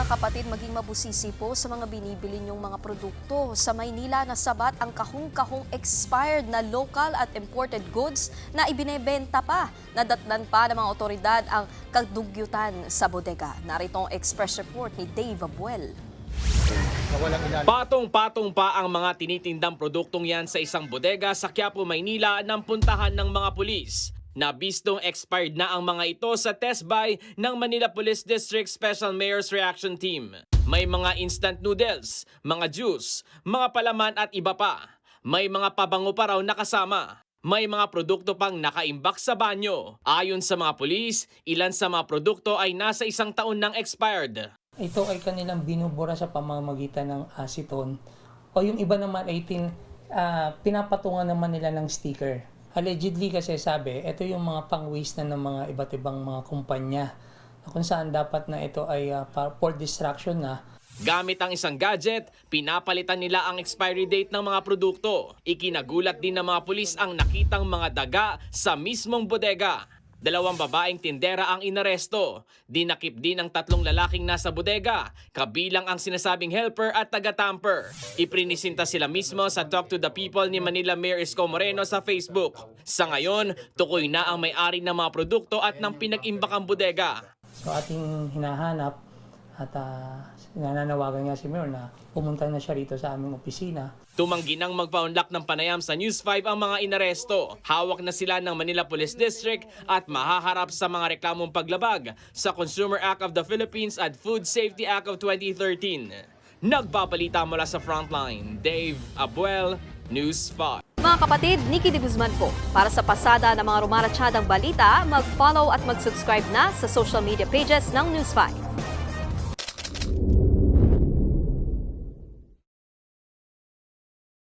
mga kapatid, maging mabusisi po sa mga binibili niyong mga produkto. Sa Maynila, nasabat ang kahong-kahong expired na local at imported goods na ibinebenta pa. Nadatnan pa ng mga otoridad ang kadugyutan sa bodega. Narito ang Express Report ni Dave Abuel. Patong-patong pa ang mga tinitindang produktong yan sa isang bodega sa Quiapo, Maynila nang puntahan ng mga pulis. Nabistong expired na ang mga ito sa test buy ng Manila Police District Special Mayor's Reaction Team. May mga instant noodles, mga juice, mga palaman at iba pa. May mga pabango pa raw nakasama. May mga produkto pang nakaimbak sa banyo. Ayon sa mga pulis, ilan sa mga produkto ay nasa 1 taon nang expired. Ito ay kanilang binubura sa pamamagitan ng aceton o yung iba naman ay pinapatungan naman nila ng sticker. Allegedly kasi sabi, ito yung mga pang-waste na ng mga iba't ibang mga kumpanya na kung saan dapat na ito ay for distraction na. Gamit ang isang gadget, pinapalitan nila ang expiry date ng mga produkto. Ikinagulat din ng mga pulis ang nakitang mga daga sa mismong bodega. 2 babaeng tindera ang inaresto. Dinakip din ang 3 lalaking nasa bodega, kabilang ang sinasabing helper at taga-tamper. Iprinisinta sila mismo sa Talk to the People ni Manila Mayor Isko Moreno sa Facebook. Sa ngayon, tukoy na ang may-ari ng mga produkto at ng pinag-imbakang bodega. So ating hinahanap at nananawagan nga si Mayor na pumunta na siya rito sa aming opisina. Tumanggi nang magpa-unlock ng panayam sa News 5 ang mga inaresto. Hawak na sila ng Manila Police District at mahaharap sa mga reklamong paglabag sa Consumer Act of the Philippines at Food Safety Act of 2013. Nagbabalita mula sa Frontline, Dave Abuel, News 5. Mga kapatid, Nikki de Guzman po. Para sa pasada ng mga rumaratsyadang balita, mag-follow at mag-subscribe na sa social media pages ng News 5.